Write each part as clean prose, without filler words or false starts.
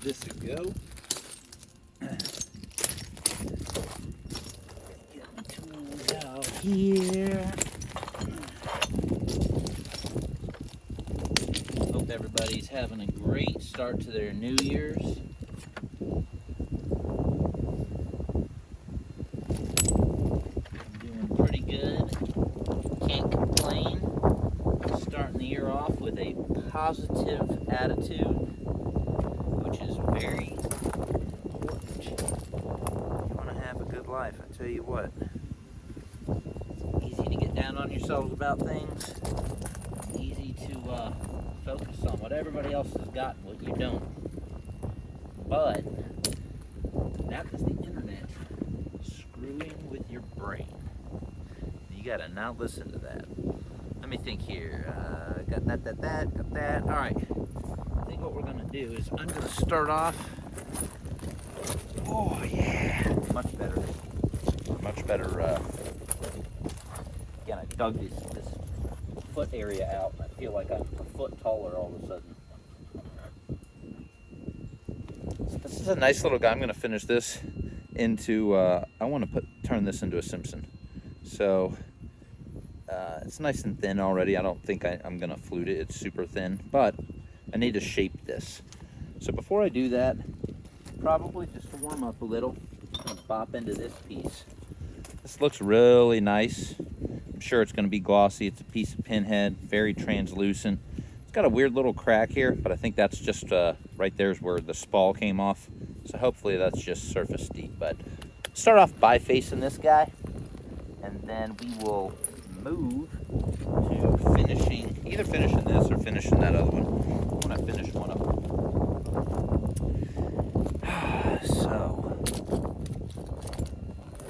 this a go. Get my tools out here. Hope everybody's having a great start to their New Year's. I'm doing pretty good. Can't complain. Starting the year off with a positive attitude, which is very important. You want to have a good life, I tell you what. It's easy to get down on yourselves about things. Easy to focus on what everybody else has got and what you don't. But that is the internet screwing with your brain. You gotta not listen to that. Let me think here. Got that, got that. All right. I think what we're gonna do is I'm gonna start off. Oh yeah, much better. Again, I dug this foot area out, and I feel like I'm a foot taller all of a sudden. So this is a nice little guy. I'm gonna finish this into. I want to turn this into a Simpson. So. It's nice and thin already. I don't think I'm gonna flute it. It's super thin, but I need to shape this. So before I do that, probably just to warm up a little, I'm gonna bop into this piece. This looks really nice. I'm sure it's gonna be glossy. It's a piece of pinhead, very translucent. It's got a weird little crack here, but I think that's just right there's where the spall came off. So hopefully that's just surface deep. But start off bifacing this guy, and then we will move to either finishing this or finishing that other one. I want to finish one of them. So,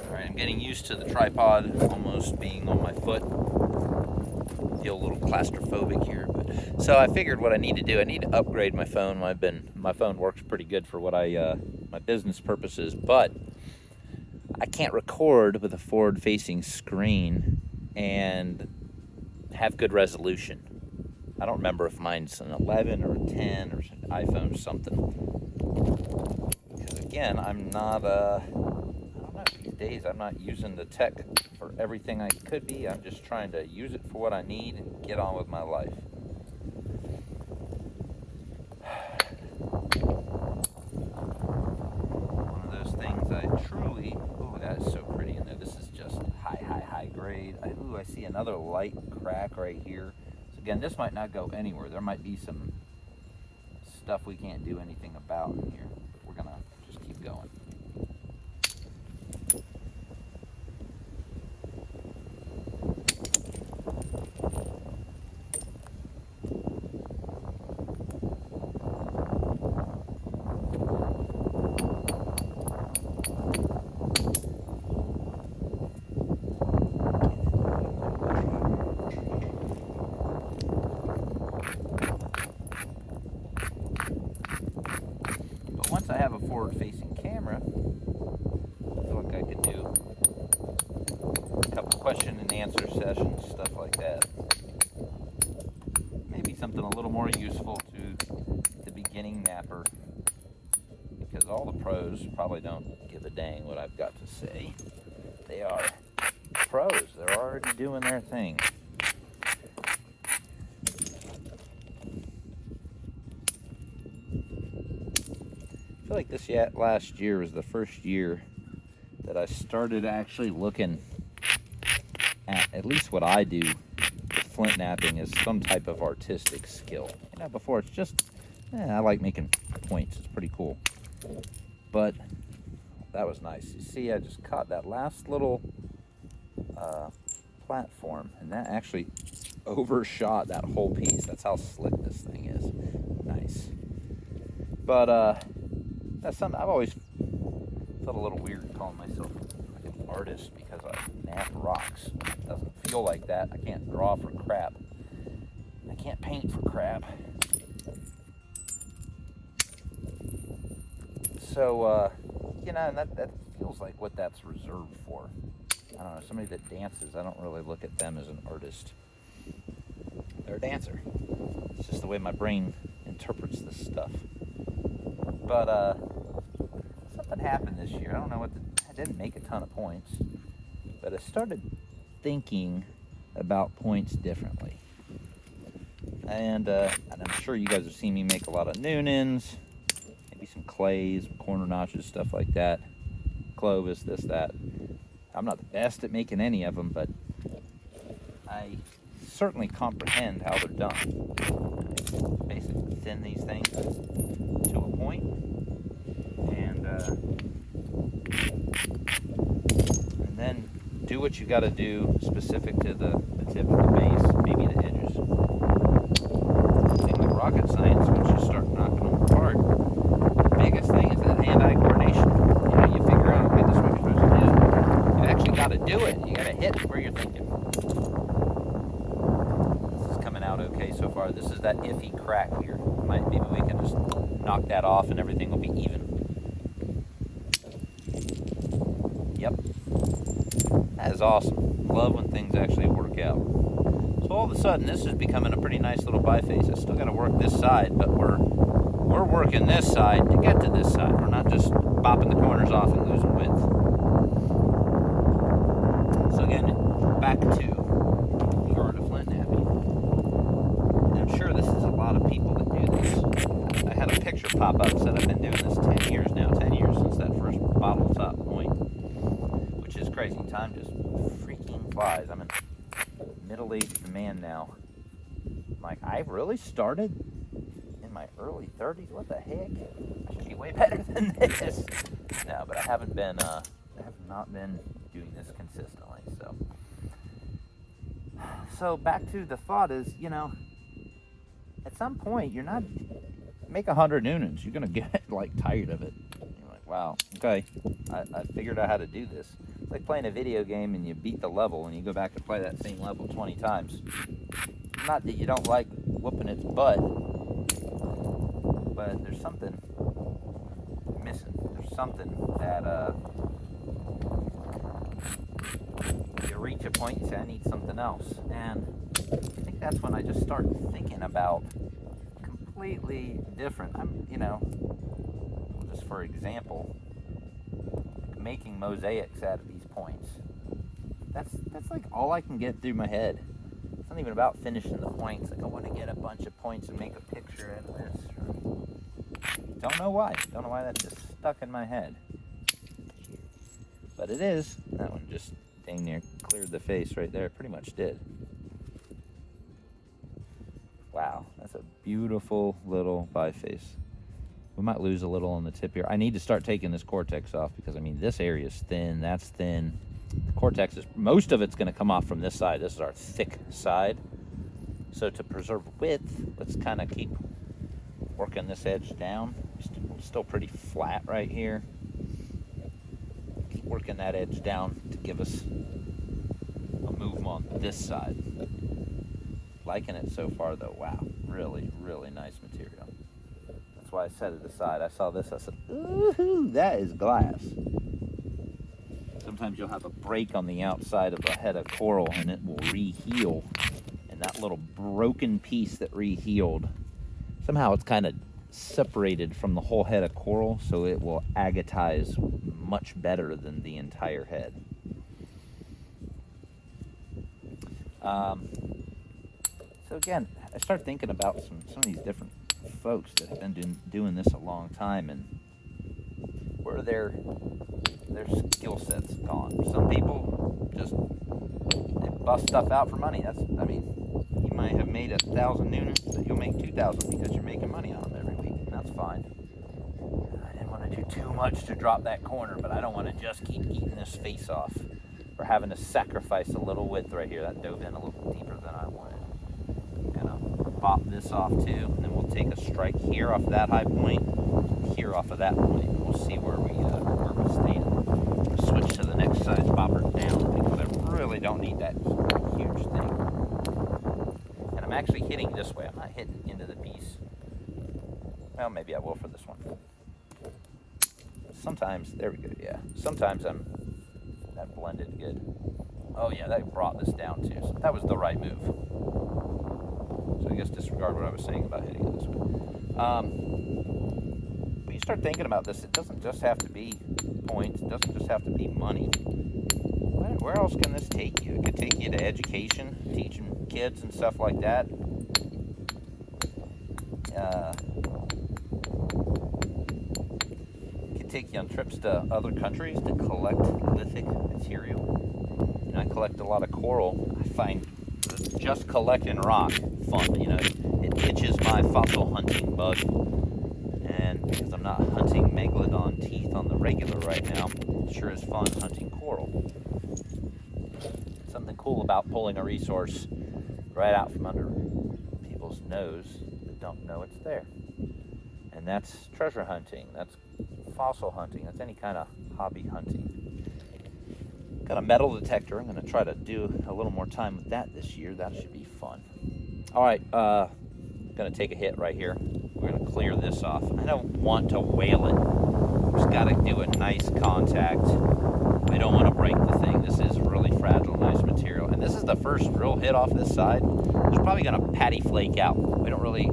alright, I'm getting used to the tripod almost being on my foot. Feel a little claustrophobic here, but so I figured what I need to do, I need to upgrade my phone. My phone works pretty good for what my business purposes, but I can't record with a forward-facing screen and have good resolution. I don't remember if mine's an 11 or a 10 or an iPhone or something. Because again, I'm not, I don't know, these days I'm not using the tech for everything I could be. I'm just trying to use it for what I need and get on with my life. One of those things I truly, oh, that is so pretty in there. This is just high grade. I see another light crack right here. So again, this might not go anywhere. There might be some stuff we can't do anything about in here. But we're gonna just keep going. Once I have a forward-facing camera, I feel like I could do a couple question and answer sessions, stuff like that. Maybe something a little more useful to the beginning napper, because all the pros probably don't give a dang what I've got to say. They are pros. They're already doing their thing. I feel like this last year was the first year that I started actually looking at least what I do with flint napping as some type of artistic skill. You know, before it's just, I like making points. It's pretty cool. But that was nice. You see, I just caught that last little platform, and that actually overshot that whole piece. That's how slick this thing is. Nice. But that's something I've always felt a little weird calling myself like an artist, because I nap rocks. It doesn't feel like that. I can't draw for crap. I can't paint for crap. So, and that feels like what that's reserved for. I don't know, somebody that dances, I don't really look at them as an artist. They're a dancer. It's just the way my brain interprets this stuff. But something happened this year. I don't know what. I didn't make a ton of points, but I started thinking about points differently. And I'm sure you guys have seen me make a lot of Noonans, maybe some clays, some corner notches, stuff like that. Clovis, this, that. I'm not the best at making any of them, but I certainly comprehend how they're done. Basically thin these things to a point, and then do what you got to do specific to the tip of the base, maybe the edges. The thing with rocket science, once you start knocking them apart, the biggest thing is that hand-eye coordination. You know, you figure out, okay, this is what you're supposed to do. You actually got to do it. You got to hit where you're thinking. This is coming out okay so far. This is that iffy crack here. Maybe we can just knock that off and everything will be even. Yep. That is awesome. Love when things actually work out. So all of a sudden, this is becoming a pretty nice little biface. I still got to work this side, but we're working this side to get to this side. We're not just bopping the corners off and losing width. So again, back to the art of flint knapping. I'm sure this is a lot of people that do this. I had a picture pop up that said I've been doing this 10 years now. 10 years since that first bottle top point, which is crazy. Time just freaking flies. I'm a middle-aged man now. I'm like, I really started in my early 30s? What the heck? I should be way better than this. No, but I have not been doing this consistently. So back to the thought is, you know, at some point you're not make 100 Noonans, you're gonna get like tired of it. You're like, wow, okay, I figured out how to do this. It's like playing a video game and you beat the level and you go back to play that same level 20 times. Not that you don't like whooping its butt, but there's something missing. There's something that you reach a point and say, I need something else. And I think that's when I just start thinking about completely different. Just for example, making mosaics out of these points. That's like all I can get through my head. It's not even about finishing the points. Like I want to get a bunch of points and make a picture out of this. Don't know why. Don't know why that's just stuck in my head. But it is. That one just dang near cleared the face right there. It pretty much did. Wow, that's a beautiful little biface. We might lose a little on the tip here. I need to start taking this cortex off because, I mean, this area is thin, that's thin. The cortex is, most of it's going to come off from this side. This is our thick side. So to preserve width, let's kind of keep working this edge down. Still pretty flat right here. Keep working that edge down to give us a move on this side. Liking it so far though. Wow, really, really nice material. That's why I set it aside. I saw this, I said, ooh, that is glass. Sometimes you'll have a break on the outside of a head of coral and it will reheal. And that little broken piece that rehealed, somehow it's kind of separated from the whole head of coral, so it will agatize much better than the entire head. So again, I started thinking about some of these different folks that have been doing this a long time and where their skill sets gone. Some people just they bust stuff out for money. You might have made 1,000 Noonans, but you'll make 2,000 because you're making money on them every week, and that's fine. I didn't want to do too much to drop that corner, but I don't want to just keep eating this face off or having to sacrifice a little width right here. That dove in a little deeper than I wanted. I'm gonna pop this off too, and then we'll take a strike here off of that high point, here off of that point, and we'll see where we stand. Switch to the next size, pop her down because I really don't need that huge thing. And I'm actually hitting this way. I'm not hitting into the piece. Well, maybe I will for this one. Sometimes, there we go, yeah. Sometimes that blended good. Oh yeah, that brought this down too. So that was the right move. So I guess disregard what I was saying about hitting it this way. We start thinking about this, it doesn't just have to be points, it doesn't just have to be money. Where else can this take you? It could take you to education, teaching kids and stuff like that. It could take you on trips to other countries to collect lithic material. You know, I collect a lot of coral. I find just collecting rock fun. You know, it itches my fossil hunting bug. And because I'm not hunting megalodon teeth on the regular right now, it sure is fun hunting coral. Something cool about pulling a resource right out from under people's nose that don't know it's there. And that's treasure hunting, that's fossil hunting, that's any kind of hobby hunting. Got a metal detector. I'm going to try to do a little more time with that this year. That should be fun. All right, going to take a hit right here. We're going to clear this off. I don't want to whale it. Just got to do a nice contact. I don't want to break the thing. This is really fragile, nice material. And this is the first real hit off this side. It's probably going to patty flake out. We don't really...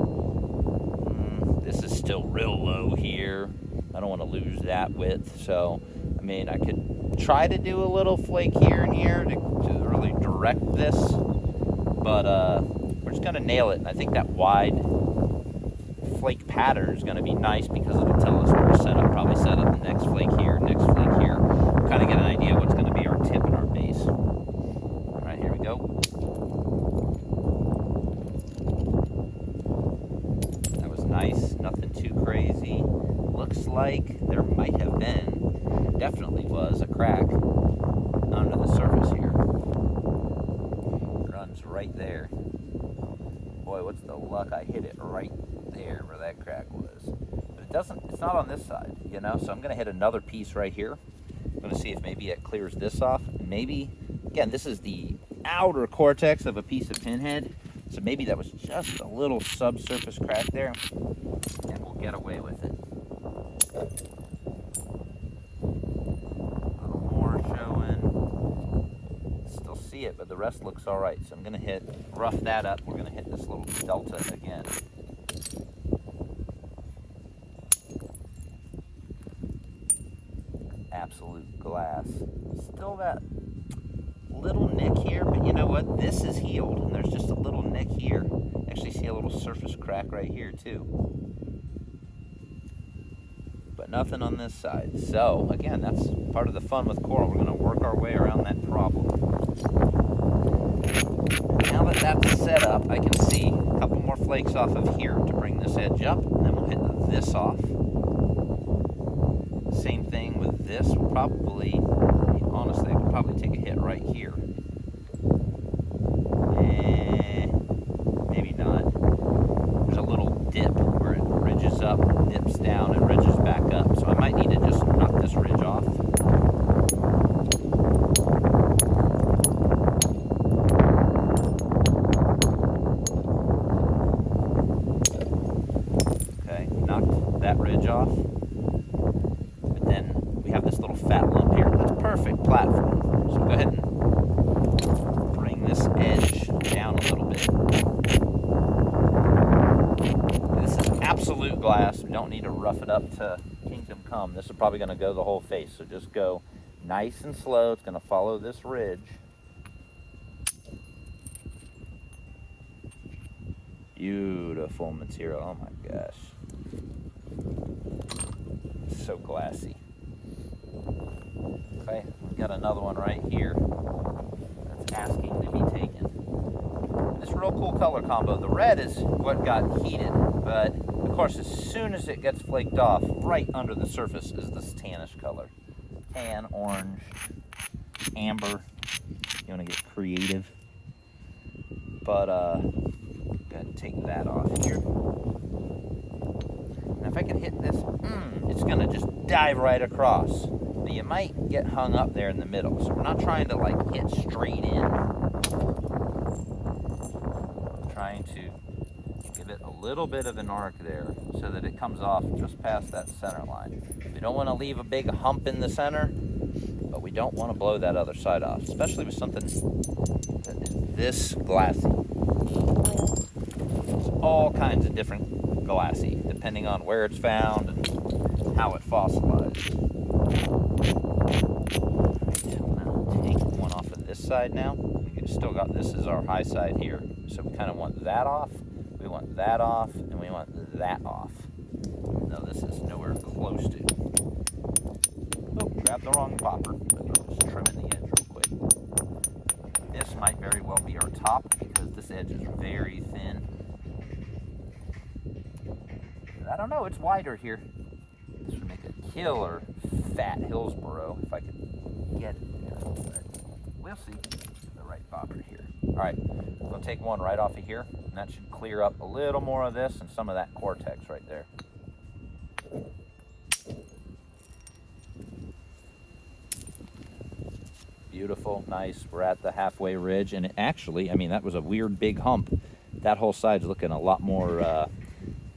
this is still real low here. I don't want to lose that width. So, I mean, I could try to do a little flake here and here to really direct this. But we're just going to nail it. And I think that wide flake pattern is going to be nice because it'll tell us where to set up. Probably set up the next flake here, next flake here. We'll kind of get an idea what's going to be our tip and our base. All right, here we go. That was nice, nothing too crazy. Looks like there might have been, definitely was, a crack under the surface here. It runs right there. Boy, what's the luck I hit it right there where that crack was. But it doesn't, it's not on this side, you know, so I'm going to hit another piece right here. I'm going to see if maybe it clears this off. Maybe, again, this is the outer cortex of a piece of pinhead, so maybe that was just a little subsurface crack there, and we'll get away with it. A little more showing. Still see it, but the rest looks all right. So I'm going to rough that up. We're going to hit this little delta again. Absolute glass. Still that little nick here, but you know what? This is healed, and there's just a little nick here. Actually see a little surface crack right here too. But nothing on this side. So again, that's part of the fun with coral. We're going to work our way around that problem. Now that that's set up, I can see a couple more flakes off of here to bring this edge up, and then we'll hit this off. Same thing with this. We'll probably, I mean, honestly, I could probably take a hit right here. Maybe not. There's a little dip where it ridges up, dips down, and ridges back up. So I might need to just knock this ridge off. Okay, knocked that ridge off. But then we have this little fat lump here. That's perfect platform. So go ahead and bring this edge down a little bit. This is absolute glass. We don't need to rough it up to kingdom come. This is probably going to go the whole face. So just go nice and slow. It's going to follow this ridge. Beautiful material. Oh my gosh. So glassy. Okay, we've got another one right here that's asking to be taken. This real cool color combo. The red is what got heated, but of course as soon as it gets flaked off, right under the surface is this tannish color. Tan, orange, amber. You want to get creative. But go ahead and take that off here. And if I can hit this, it's going to just dive right across. But you might get hung up there in the middle. So we're not trying to like hit straight in. We're trying to give it a little bit of an arc there so that it comes off just past that center line. We don't want to leave a big hump in the center, but we don't want to blow that other side off, especially with something that is this glassy. There's all kinds of different glassy, depending on where it's found and how it fossilized. I'm gonna take one off of this side now. We've still got this as our high side here. So we kind of want that off, we want that off, and we want that off. No, this is nowhere close to. Oh, grabbed the wrong popper, but I'm just trimming the edge real quick. This might very well be our top because this edge is very thin. I don't know, it's wider here. This would make a killer fat Hillsborough if I could get it there. But we'll see. The right popper here. Alright, we'll take one right off of here, and that should clear up a little more of this and some of that cortex right there. Beautiful, nice. We're at the halfway ridge, and it actually, I mean, that was a weird big hump. That whole side's looking a lot more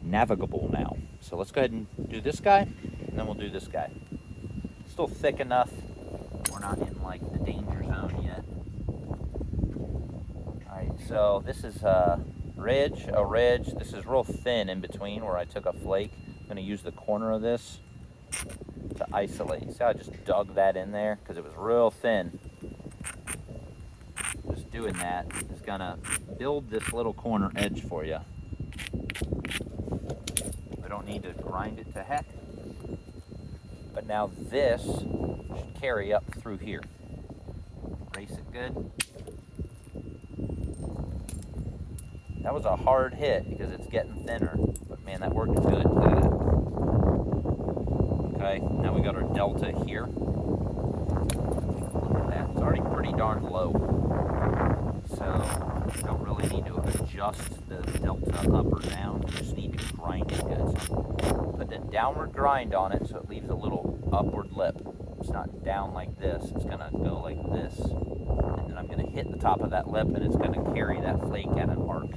navigable now. So let's go ahead and do this guy, and then we'll do this guy. Still thick enough. We're not in like the danger zone yet. Alright, so this is a ridge. This is real thin in between where I took a flake. I'm going to use the corner of this to isolate. See how I just dug that in there? Because it was real thin. Just doing that is going to build this little corner edge for you. We don't need to grind it to heck. But now this should carry up through here. Race it good. That was a hard hit because it's getting thinner. But man, that worked good. Look at that. Okay, now we got our delta here. Look at that. It's already pretty darn low. So we don't really need to adjust the delta up or down. We just need to grind it good. So put a downward grind on it so it leaves a little upward lip. It's not down like this. It's going to go like this. And then I'm going to hit the top of that lip, and it's going to carry that flake at an arc.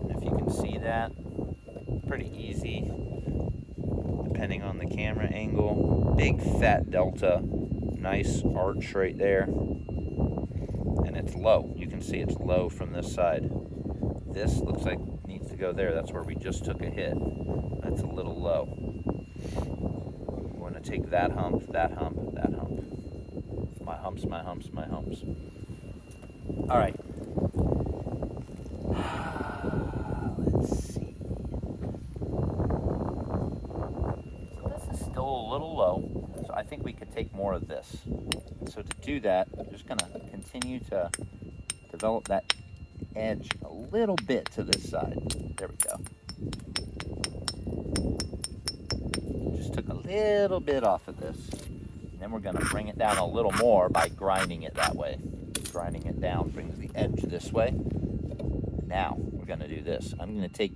And if you can see that, pretty easy, depending on the camera angle. Big fat delta, nice arch right there, and it's low. You can see it's low from this side. This looks like it needs to go there. That's where we just took a hit. That's a little low. We want to take that hump, that hump, that hump. My humps, my humps, my humps. All right. Let's see. So this is still a little low, so I think we could take more of this. So to do that, I'm just going to continue to develop that edge a little bit to this side. There we go. Just took a little bit off of this. And then we're going to bring it down a little more by grinding it that way. Grinding it down brings the edge this way. Now we're going to do this. I'm going to take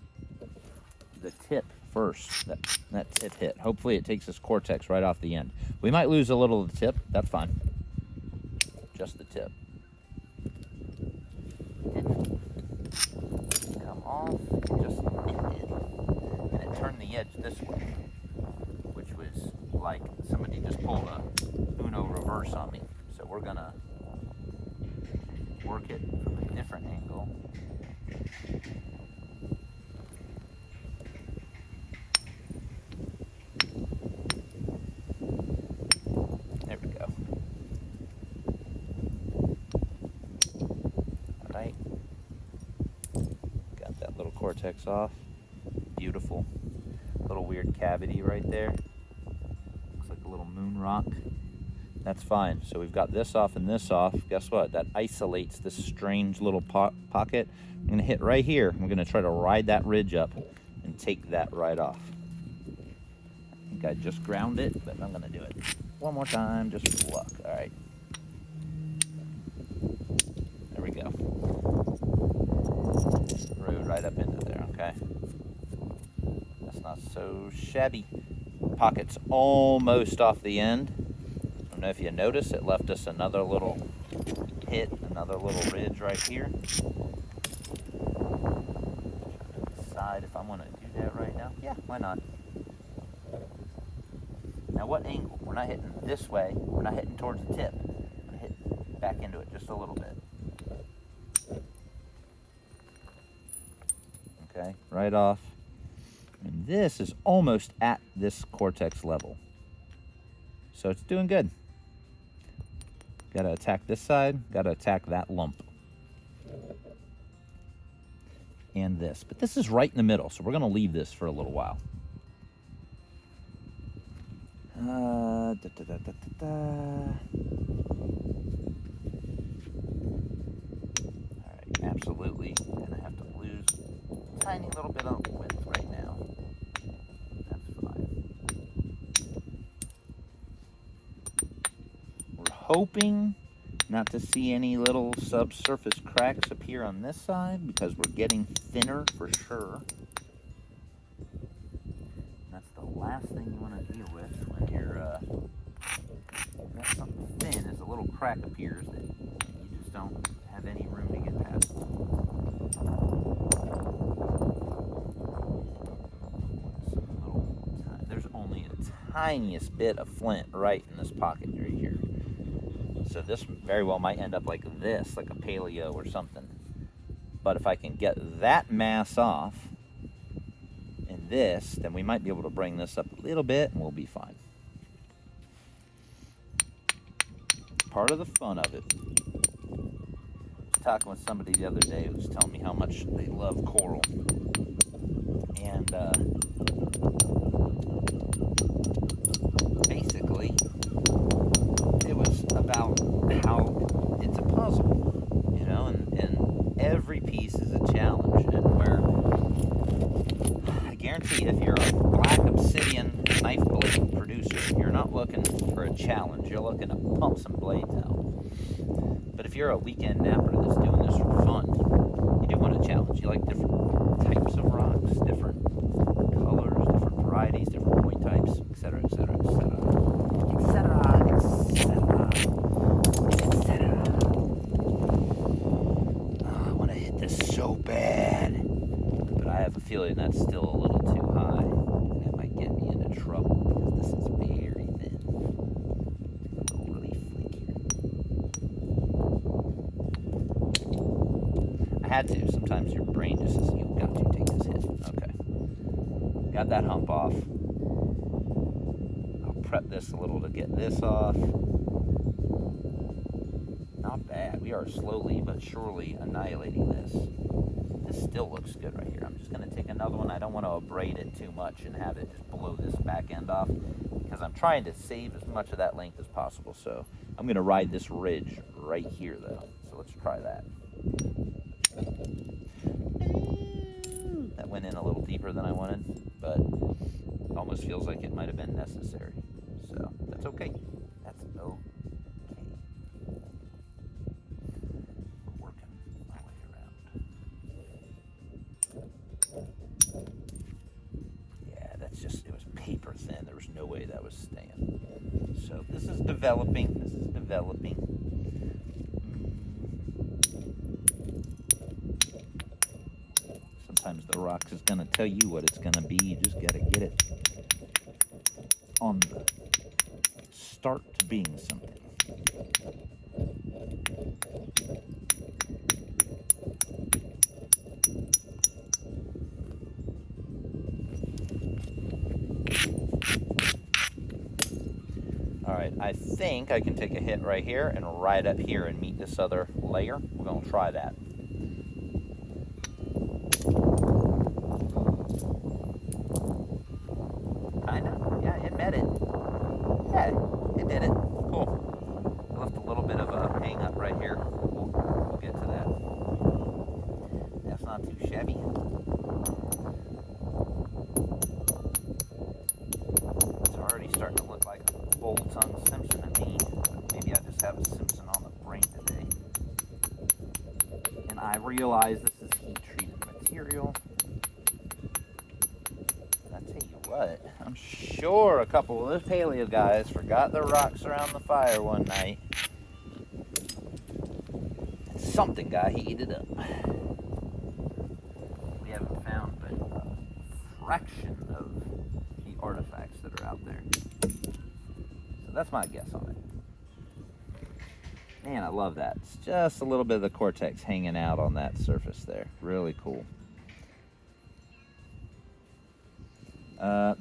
the tip first. That tip hit. Hopefully it takes this cortex right off the end. We might lose a little of the tip. That's fine. Just the tip. Didn't come off. Just it did. And it turned the edge this way, which was like somebody just pulled a Uno reverse on me. So we're going to work it from a different angle. There we go. Alright. Got that little cortex off. Beautiful. Little weird cavity right there. Looks like a little moon rock. That's fine. So we've got this off and this off. Guess what? That isolates this strange little pocket. I'm going to hit right here. I'm going to try to ride that ridge up and take that right off. I think I just ground it, but I'm going to do it one more time just for luck. All right. There we go. Rode right up into there, okay? That's not so shabby. Pocket's almost off the end. I don't know if you notice, it left us another little hit, another little ridge right here. Decide if I want to do that right now. Yeah, why not? Now what angle? We're not hitting this way. We're not hitting towards the tip. I'm going to hit back into it just a little bit. Okay, right off. And this is almost at this cortex level. So it's doing good. Gotta attack this side, gotta attack that lump. And this. But this is right in the middle, so we're gonna leave this for a little while. All right, absolutely gonna have to lose a tiny little bit of width right now. That's fine. We're hoping not to see any little subsurface cracks appear on this side because we're getting thinner for sure. That's the last thing you want to deal with when you're got something thin, is a little crack appears that you just don't have any room to get past. There's only a tiniest bit of flint right in this pocket right here. So this very well might end up like this, like a paleo or something. But if I can get that mass off in this, then we might be able to bring this up a little bit and we'll be fine. Part of the fun of it. I was talking with somebody the other day who was telling me how much they love coral. And basically, it was about how it's a puzzle, you know, and every piece is a challenge. And where I guarantee if you're a black obsidian knife blade producer, you're not looking for a challenge, you're looking to pump some blades out. But if you're a weekend napper that's doing this for fun, you do want a challenge. You like different types of rocks, different colors, different varieties, different point types, etc., etc., etc., etc., etc., etc. I want to hit this so bad, but I have a feeling that's still a little too high, and it might get me into trouble because this is very thin. It's a little really flaky. I had to. Sometimes your brain just says, you've got to take this hit. Okay. Got that hump off. I'll prep this a little to get this off. Not bad. We are slowly but surely annihilating this. This still looks good right here. I'm just going to take another one. I don't want to abrade it too much and have it just blow this back end off because I'm trying to save as much of that length as possible. So I'm going to ride this ridge right here though. So let's try that. That went in a little deeper than I wanted, but it almost feels like it might have been necessary. So that's okay. That's okay. We're working our way around. Yeah, that's just, it was paper thin. There was no way that was staying. So this is developing. This is developing. Sometimes the rocks is going to tell you what it's going to be. You just got to get it on the start to being something. All right, I think I can take a hit right here and right up here and meet this other layer. We're going to try that. Simpson to me. Maybe I just have a Simpson on the brain today. And I realize this is heat-treated material. And I tell you what, I'm sure a couple of those paleo guys forgot their rocks around the fire one night. And something got heated up. We haven't found but a fraction of the artifacts that are out there. That's my guess on it. Man, I love that. It's just a little bit of the cortex hanging out on that surface there. Really cool.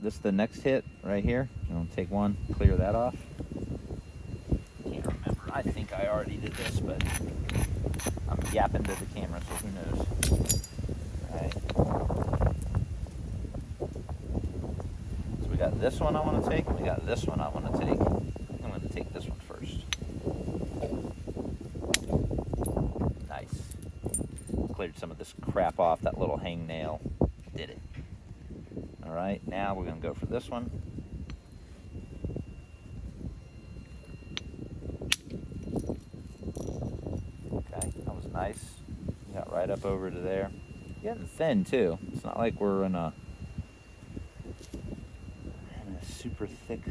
This is the next hit right here. I'm gonna take one, clear that off. Can't remember. I think I already did this, but I'm yapping to the camera, so who knows. Alright. So we got this one I want to take, and we got this one I want to take. I'm going to take this one first. Nice. Cleared some of this crap off, that little hangnail. Did it. Alright, now we're going to go for this one. Okay, that was nice. Got right up over to there. Getting thin too. It's not like we're in a super thick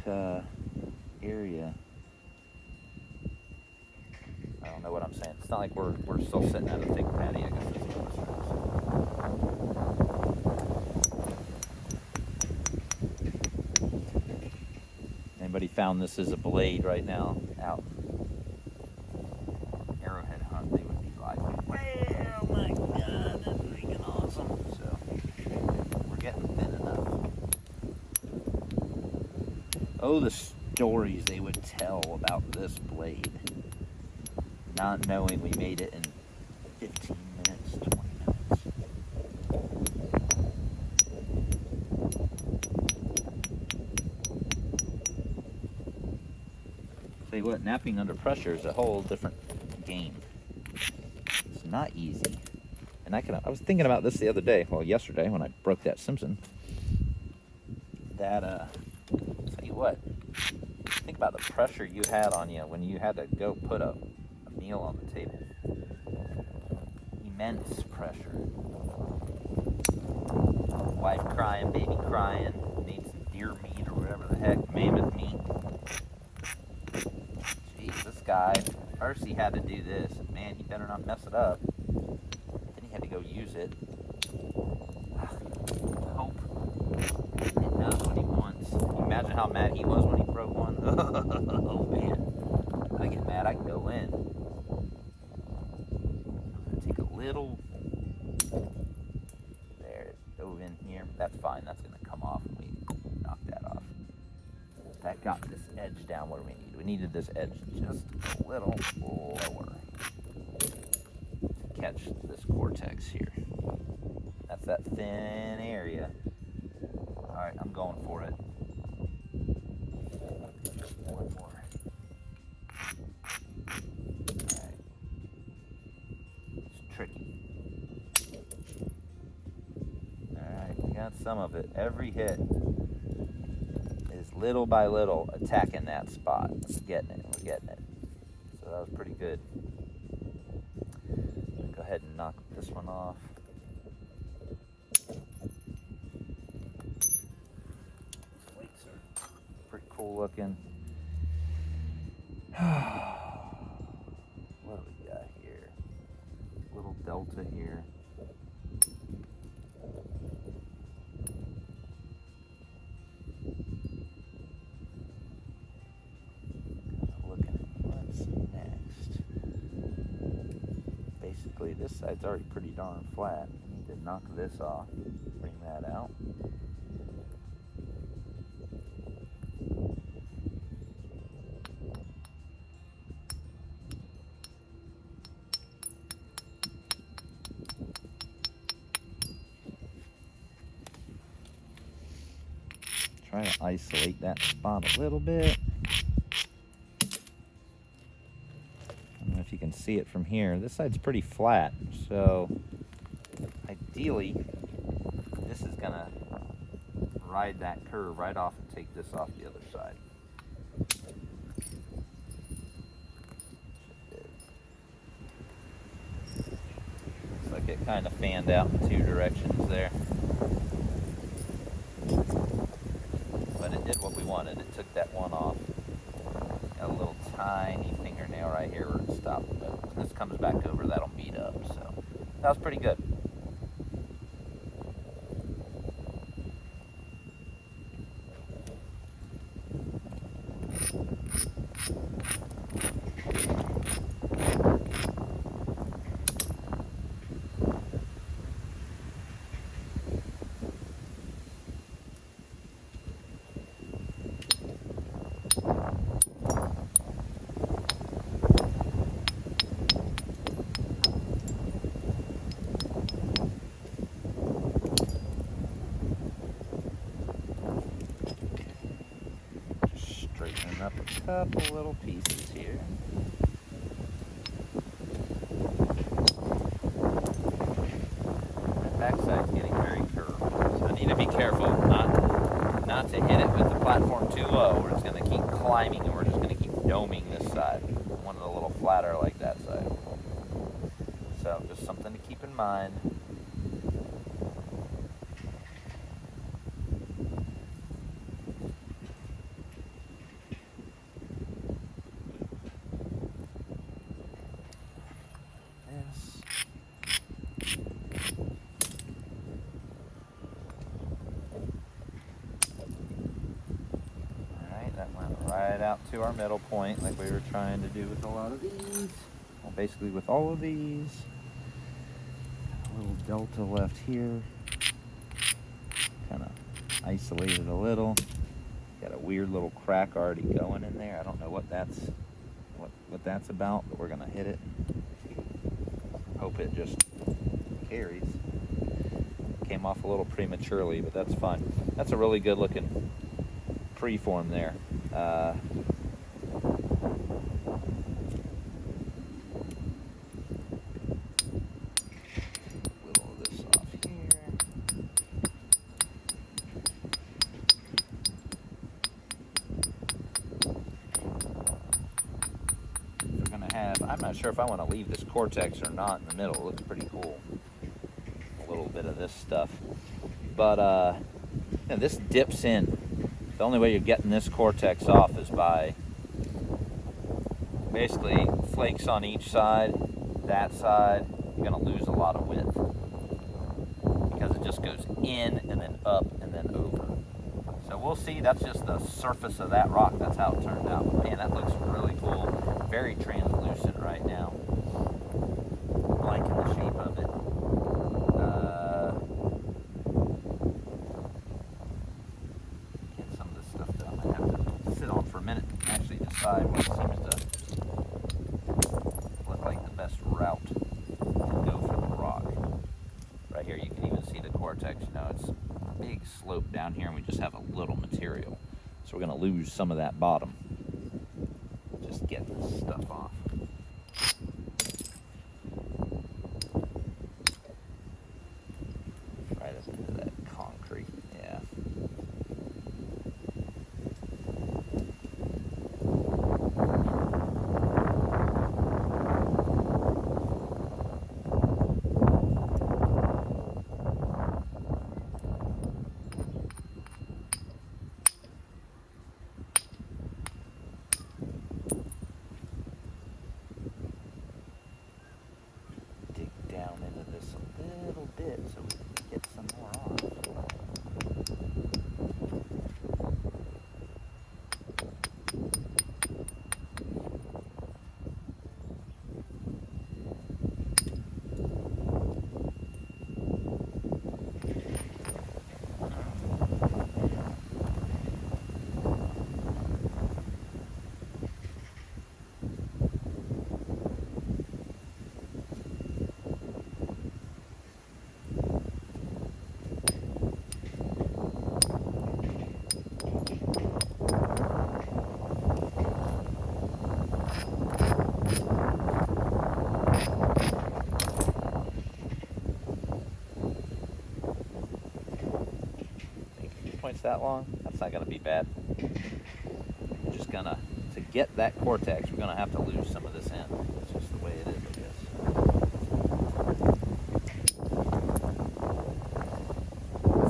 area. I don't know what I'm saying. It's not like we're still sitting at a thick patty, I guess that's what I'm saying. Anybody found this as a blade right now out arrowhead hunt, they would be like, oh my god, that's freaking awesome. So we're getting thin enough. Oh, the stories they would tell about this blade. Not knowing we made it in 15 minutes, 20 minutes. Tell you what, napping under pressure is a whole different game. It's not easy. And I was thinking about this the other day, well, yesterday when I broke that Simpson. That, tell you what, think about the pressure you had on you when you had to go put a meal on the table. Immense pressure. Wife crying, baby crying, need some deer meat or whatever the heck, mammoth meat. Jeez, this guy, first he had to do this, and man, he better not mess it up. Then he had to go use it. Hope it knows what he wants. Can you imagine how mad he was when he broke one? Oh man, I get mad, I can go in. Take a little, there, it dove in here. That's fine, that's going to come off when we knock that off. That got this edge down where we need. We needed this edge just a little lower to catch this cortex here. That's that thin area. Alright, I'm going for it. One more. Tricky. Alright, we got some of it. Every hit is little by little attacking that spot. We're getting it. So that was pretty good. Go ahead and knock this one off. Weights are pretty cool looking. What do we got here? Little delta here. Looking at what's next. Basically, this side's already pretty darn flat. I need to knock this off, bring that out. Try to isolate that spot a little bit. I don't know if you can see it from here. This side's pretty flat, so ideally this is gonna ride that curve right off and take this off the other side. Looks like it kind of fanned out in two directions there. But it did what we wanted. It took that one off. Got a little tiny fingernail right here where it stopped. But when this comes back over, that'll meet up. So that was pretty good. straightening up a couple little pieces here. That backside's getting very curved, so I need to be careful not to hit it with the platform too low, or it's going to keep climbing, and we're just going to keep doming this side. One of the little flatter like that side. So just something to keep in mind. Right out to our middle point like we were trying to do with a lot of these. Well, basically with all of these. A little delta left here. Kind of isolated a little. Got a weird little crack already going in there. I don't know what that's about, but we're gonna hit it. Hope it just carries. Came off a little prematurely, but that's fine. That's a really good looking preform there. Little of this off here. We're gonna have, I'm not sure if I want to leave this cortex or not in the middle. It looks pretty cool. A little bit of this stuff. But you know, this dips in. The only way you're getting this cortex off is by basically flakes on each side. That side, you're going to lose a lot of width because it just goes in and then up and then over. So we'll see. That's just the surface of that rock. That's how it turned out. Man, that looks really cool. Very translucent right now. I'm liking the shape of it. What seems to look like the best route to go for the rock. Right here you can even see the cortex. You know, it's a big slope down here and we just have a little material. So we're going to lose some of that bottom. Just getting this stuff off. Right up into that concrete. Yeah. Down into this a little bit so we can get some more off. Points that long, that's not going to be bad. We're just gonna, to get that cortex, we're going to have to lose some of this end. It's just the way it is, I guess.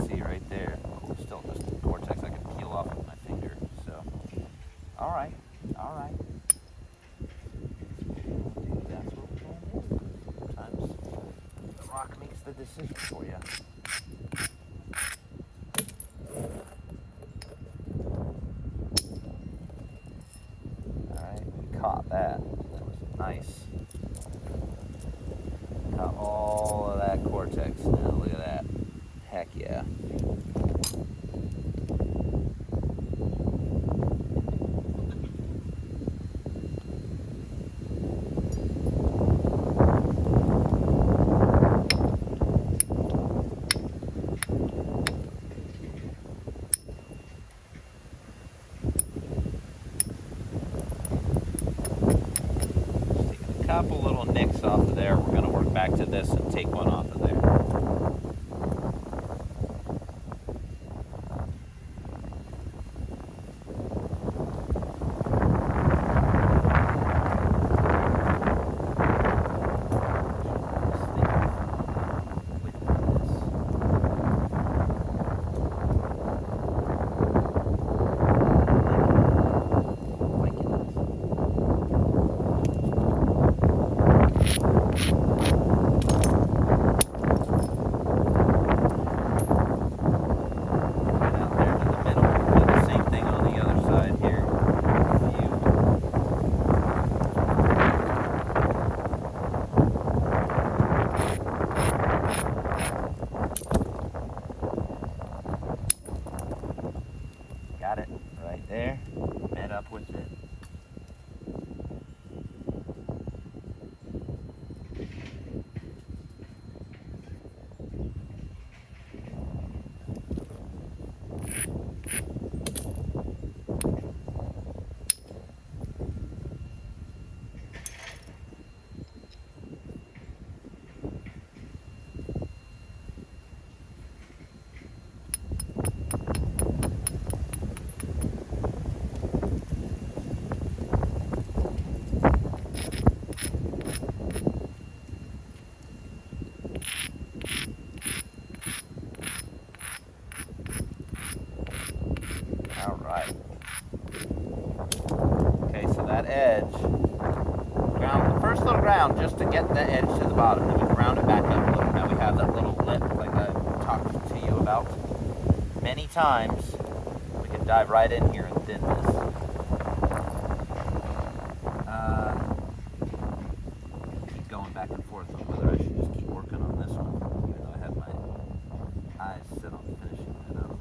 See right there, still just the cortex I can peel off with my finger. So, all right. That's what we're going to do. Sometimes the rock makes the decision for you. Caught that. That was nice. Caught all of that cortex. Now look at that. Heck yeah. couple little nicks off of there. We're going to work back to this and take one off of there. Got it right there. Met up with it. Alright. Okay, so that edge, ground the first little ground just to get the edge to the bottom, then we ground it back up a little. Now we have that little lip like I talked to you about many times. We can dive right in here and thin this. Keep going back and forth on whether I should just keep working on this one, even though I have my eyes set on finishing that up.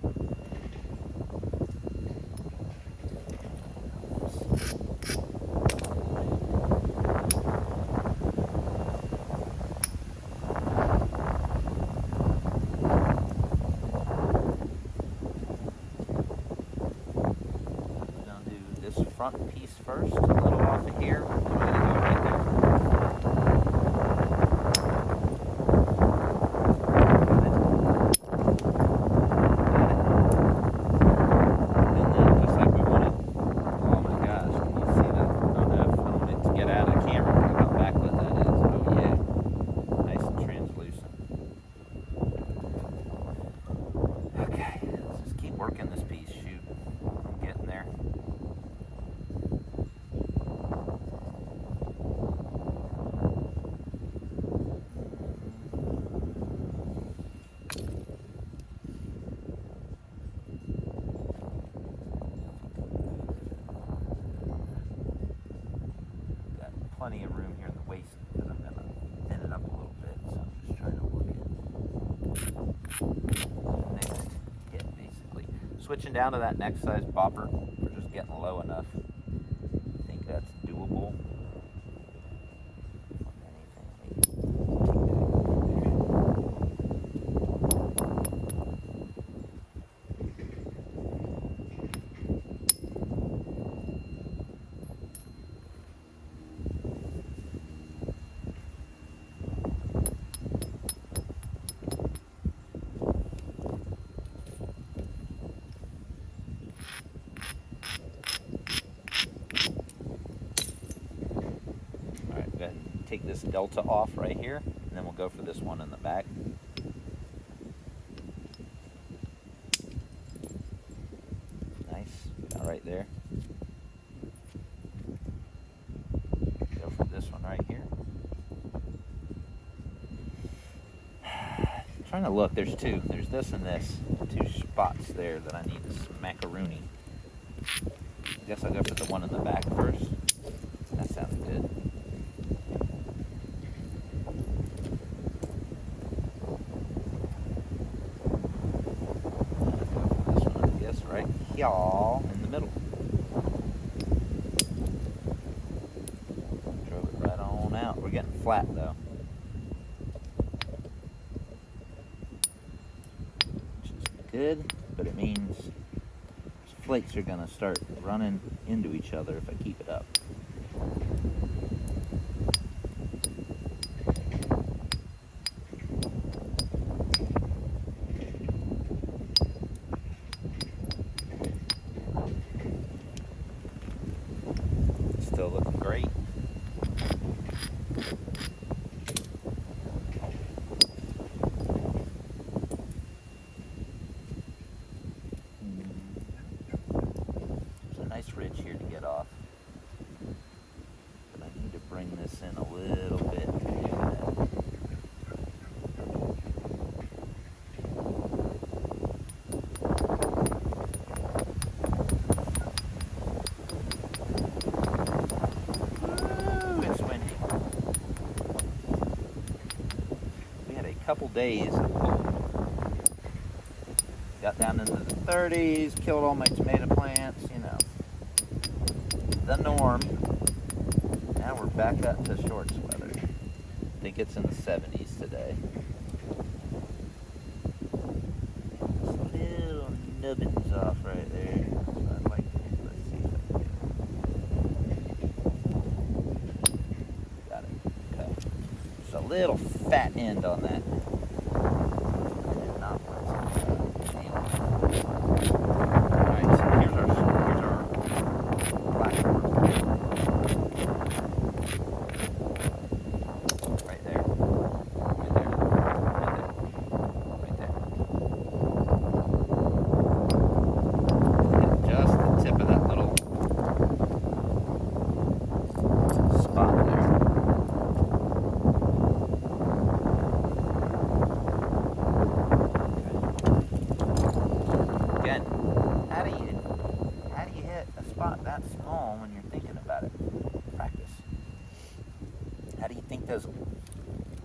Front piece first, a little off of here, and we're going to go right there. And then just like we wanted, oh my gosh, can you see that? Oh no, I filmed it to get out of the camera. Look how backlit that is. Oh yeah, nice and translucent. Okay, let's just keep working this piece. Shoot, I'm getting there. Plenty of room here in the waist because I'm going to thin it up a little bit, so I'm just trying to work it. Next hit, basically. Switching down to that next size bopper, we're just getting low enough. I think that's doable. Take this delta off right here, and then we'll go for this one in the back. Nice, got right there. Go for this one right here. I'm trying to look, there's two. There's this and this. Two spots there that I need to smackaroonie. I guess I'll go for the one in the back first. That sounded good. Y'all in the middle. Drove it right on out. We're getting flat though, which is good, but it means flakes are gonna start running into each other if I keep it up. still looking great. There's a nice ridge here to get off, but I need to bring this in a little bit to do that. Couple days of cold. Got down into the 30s, killed all my tomato plants, you know, the norm. Now we're back up to shorts weather. I think it's in the 70s today. Some little nubbins off right there. So I'd like to, let's see if I can. Got it. Okay. Just a little fat end on that.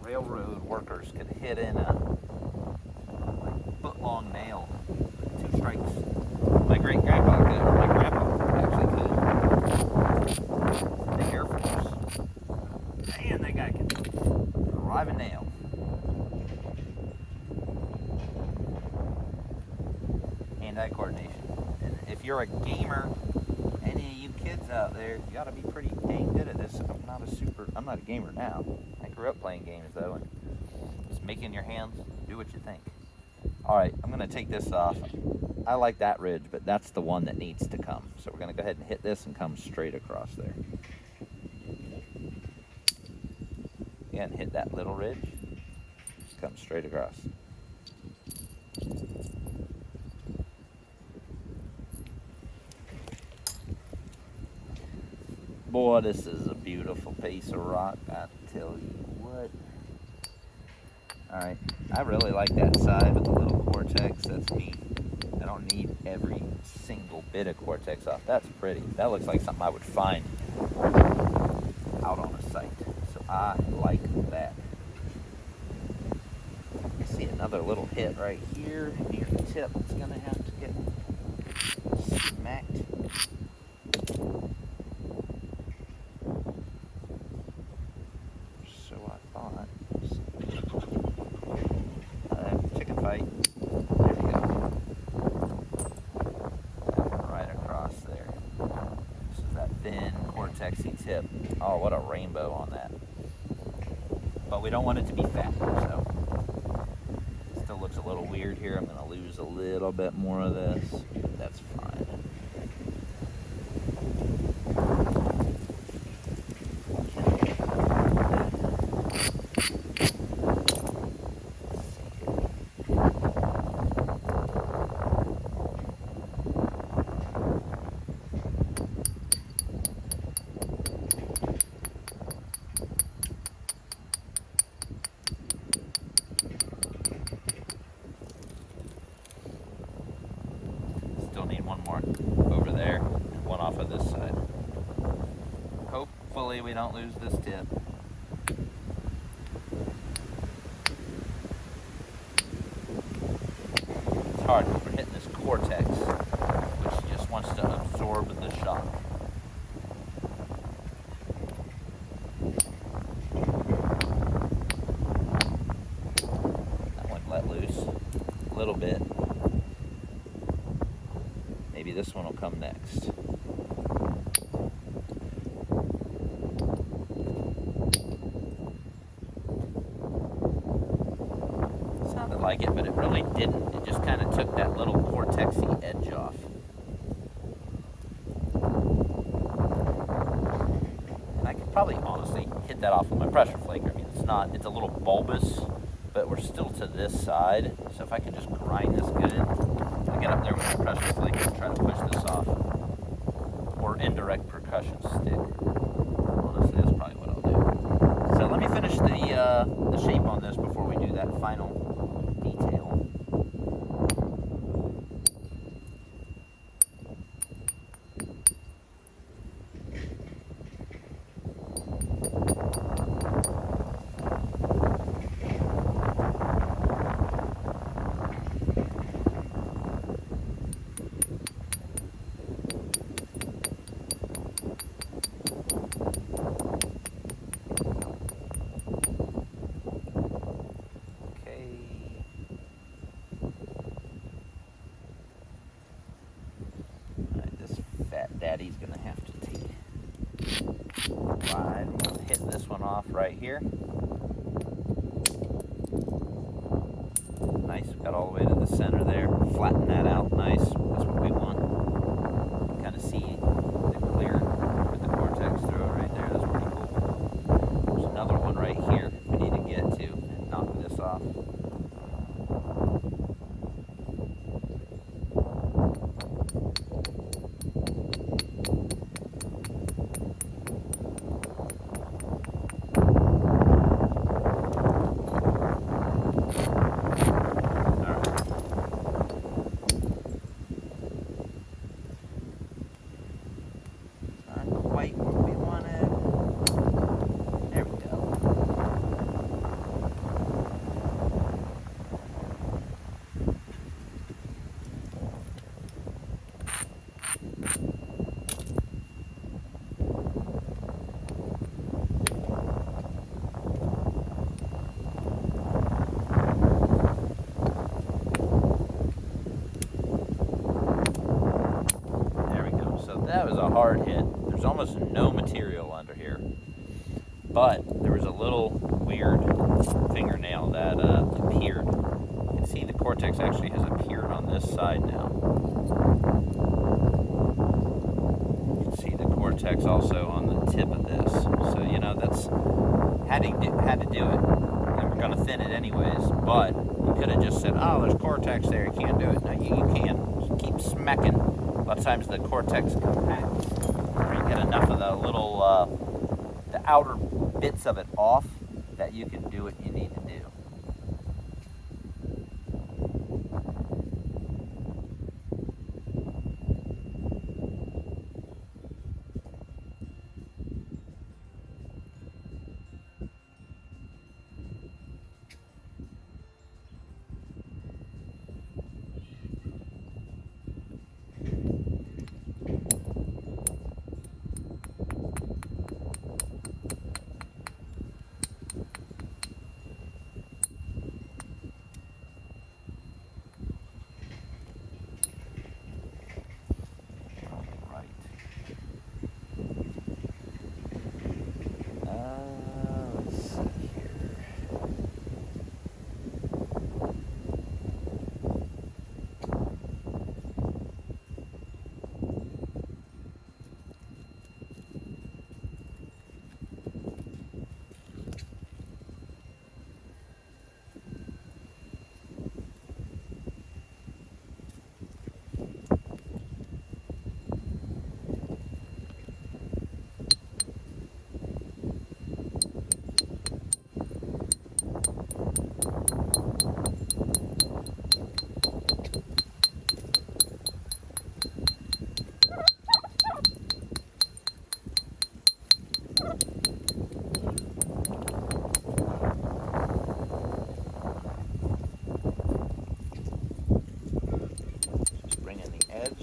Railroad workers could hit in a foot-long nail with 2 strikes. My great-grandpa could, or my grandpa actually could. The Air Force. Man, that guy could drive a nail. Hand-eye coordination. And if you're a gamer, any of you kids out there, you gotta be pretty dang good at this. I'm not a gamer now. I grew up playing games though, and just making your hands do what you think. Alright, I'm gonna take this off. I like that ridge, but that's the one that needs to come. So we're gonna go ahead and hit this and come straight across there. Again, hit that little ridge, just come straight across. Boy, this is a beautiful piece of rock, I tell you what. Alright, I really like that side with the little cortex. That's neat. I don't need every single bit of cortex off. That's pretty. That looks like something I would find out on a site. So I like that. I see another little hit right here near the tip. It's going to have to get smacked. Chicken fight. There we go. Right across there. This is that thin cortexy tip. Oh, what a rainbow on that. But we don't want it to be fat, so it still looks a little weird here. I'm going to lose a little bit more of this. That's fine. Need one more over there and one off of this side. Hopefully we don't lose this tip. It's hard because we're hitting this cortex, which just wants to absorb the shock. That one let loose a little bit. Maybe this one will come next. Sounded like it, but it really didn't. It just kind of took that little cortexy edge off. probably honestly hit that off with my pressure flaker. I mean, it's a little bulbous, but we're still to this side. So if I can just grind this good, I'll get up there with the pressure flaker and try to push this off. Or indirect percussion stick. Honestly, that's probably what I'll do. So let me finish the shape on this before we do that final detail. Daddy's gonna have to take 5. Hit this one off right here. Nice, got all the way to the center there. Flatten that out, nice. That's what we want. Kind of see the clear with the cortex through it right there. That's pretty cool. There's another one right here we need to get to and knock this off. That was a hard hit. There's almost no material under here. But there was a little weird fingernail that appeared. You can see the cortex actually has appeared on this side now. You can see the cortex also on the tip of this. So, you know, that's had to do it. And we're going to thin it anyways. But you could have just said, oh, there's cortex there. You can't do it. No, you can. Just keep smacking. A lot of times the cortex compacts, or you get enough of the little, the outer bits of it off that you can do what you need to do.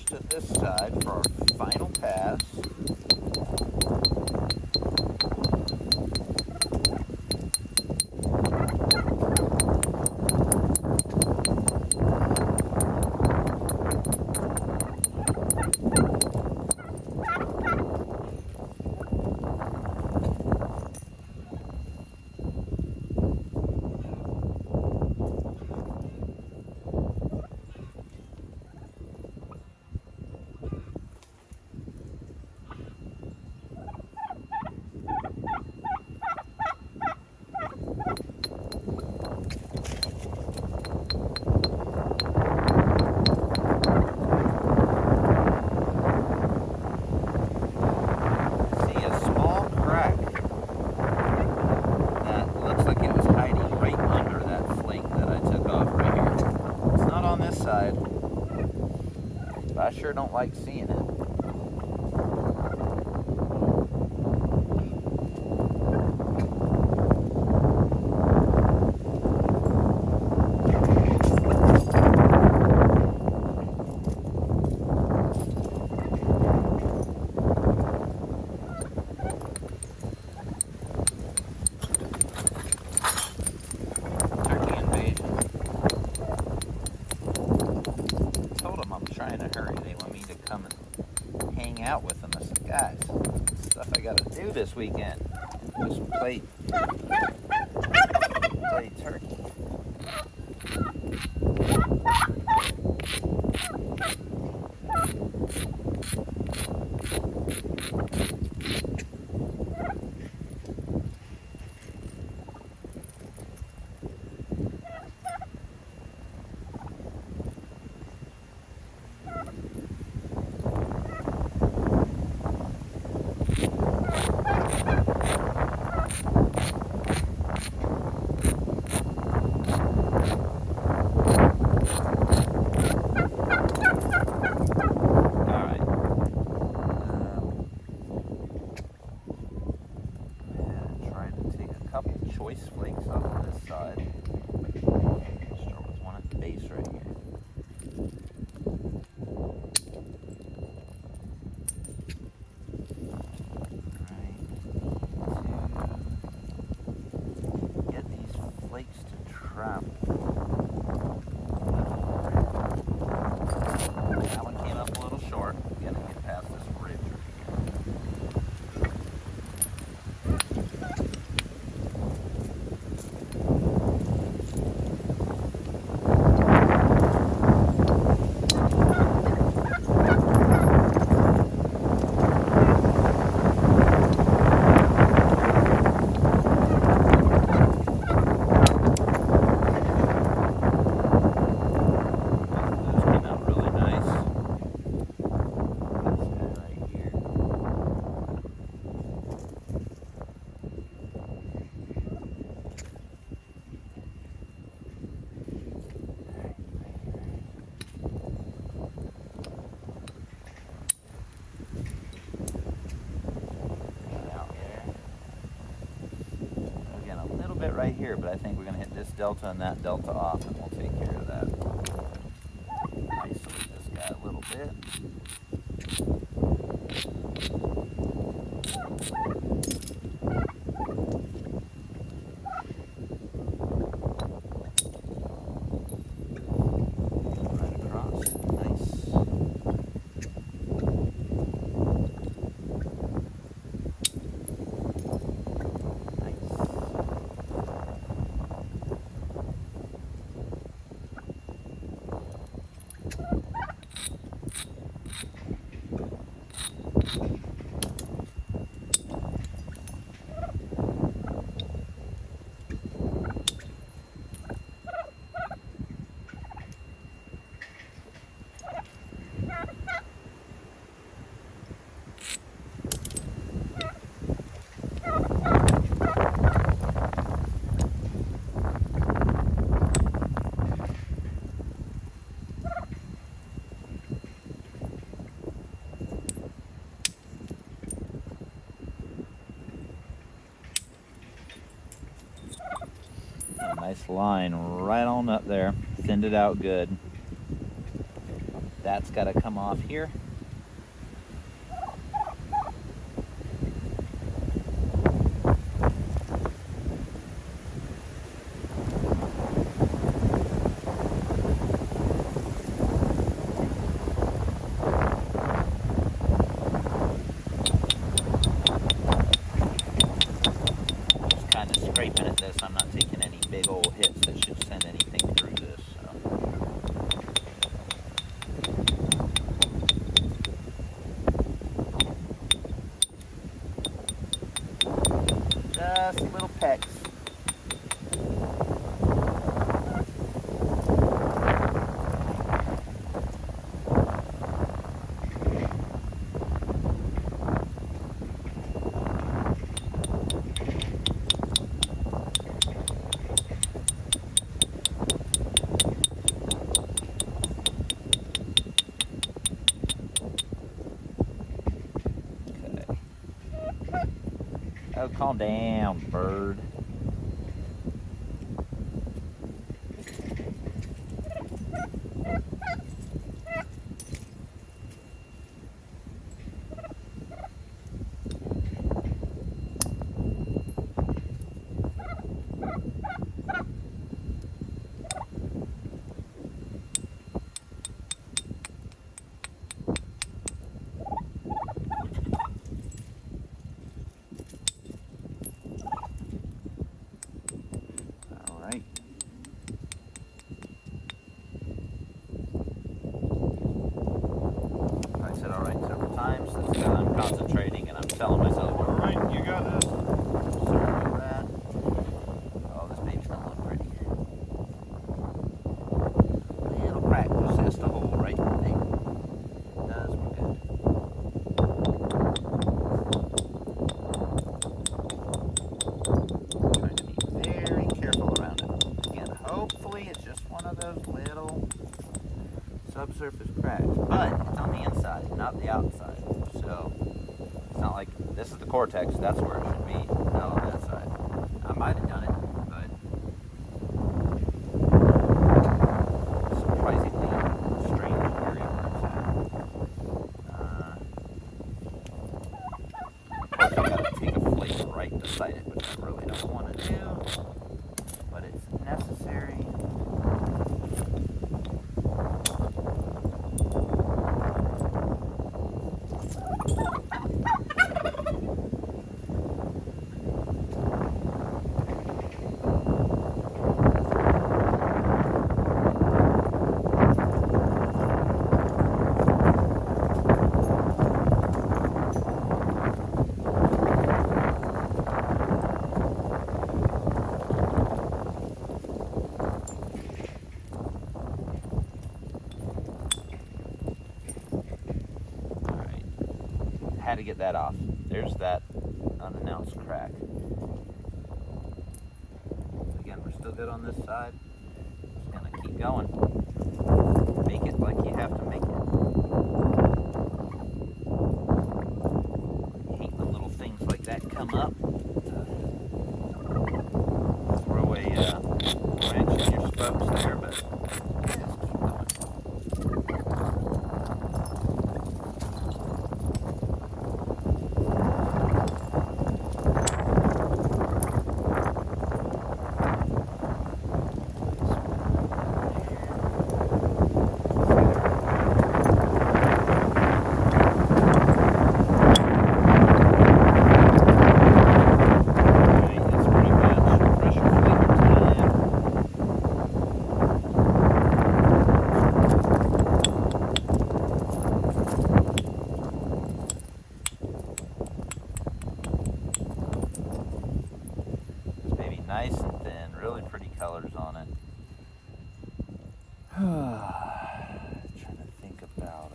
To this side for our final pass. don't like seeing it. Out with them. I said, guys, stuff I gotta do this weekend. Just play turkey. Choice flakes up on this side. Start with one at the base right here. Alright, to get these flakes to travel. That one came up a little short. Gotta get past this ridge right here. Bit right here, but I think we're going to hit this delta and that delta off, and we'll take care of that. Isolate this guy a little bit. Right across. Nice. Nice line right on up there. Thinned it out good. That's got to come off here. Just kind of scraping at this. I'm not taking any big old hits that should send anything through this. Just little pecks. Oh, calm down, bird. I'm concentrating and I'm telling myself, all right, you got this. Sorry about that. Oh, this baby's gonna look pretty. Little crack just has to hold right there. It does, we're good. Trying to be very careful around it. Again, hopefully it's just one of those little subsurface cracks, but it's on the inside, not the outside. So it's not like this is the cortex, that's where it should be, not on that side. I might have done it, but surprisingly strange area where it's at. Of course, I gotta take a flake right beside it, which I really don't want to do, but it's necessary. Had to get that off. There's that unannounced crack. Again, we're still good on this side. Just gonna keep going. Make it like you have to make it. I hate when little things like that come up. Throw a wrench in your spokes there, but just keep going. Nice and thin, really pretty colors on it. Trying to think about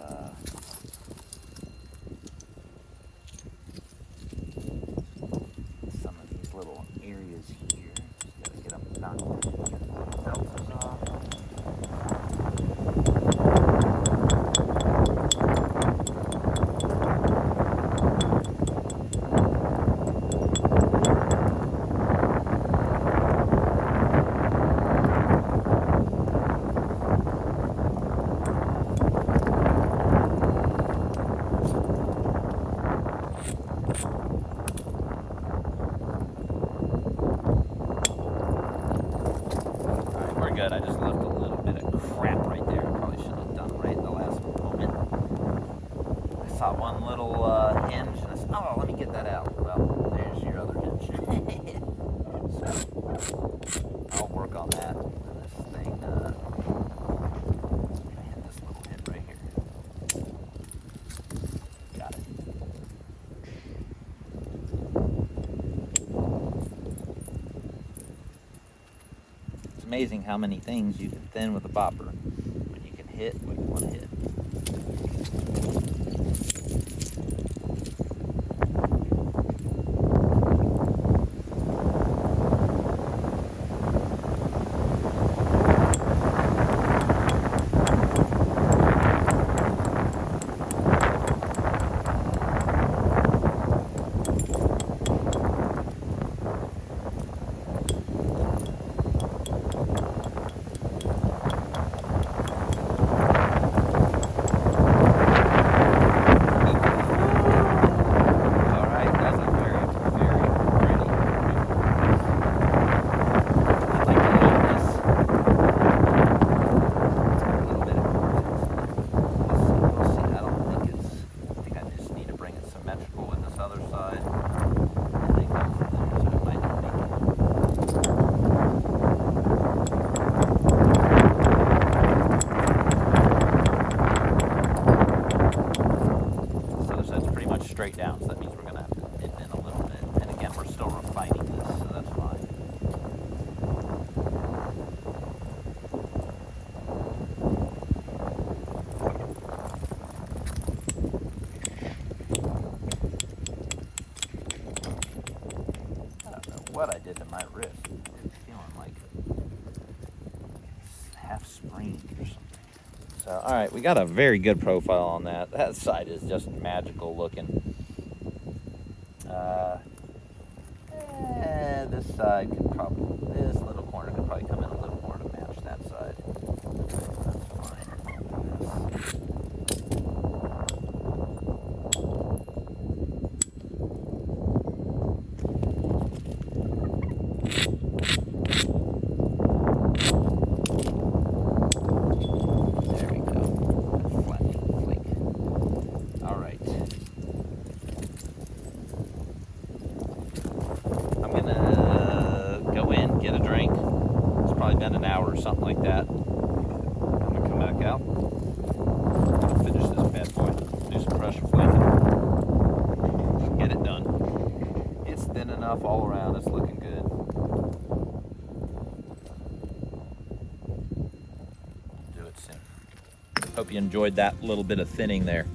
some of these little areas here. Just gotta get them done. Get the belts off. Good. I just left a little bit of crap right there. I probably should have done right in the last moment. I saw one little hinge and I said, oh, let me get that out. Well, there's your other hinge. So I'll work on that. And this thing, hit this little hit right here. Got it. Amazing how many things you can thin with a bopper when you can hit what you want to hit. we're going to have to dip in a little bit. And again, we're still refining this, so that's fine. I don't know what I did to my wrist. It's feeling like it's half sprained or something. So, all right, we got a very good profile on that. That side is just magical looking. This side could probably, this little corner could probably come in a little more to match that side. That's fine. There we go. Flattening flake. All right. I'm gonna go in, get a drink. It's probably been an hour or something like that. I'm gonna come back out, finish this bad boy, do some pressure flaking, get it done. It's thin enough all around, it's looking good. Do it soon. Hope you enjoyed that little bit of thinning there.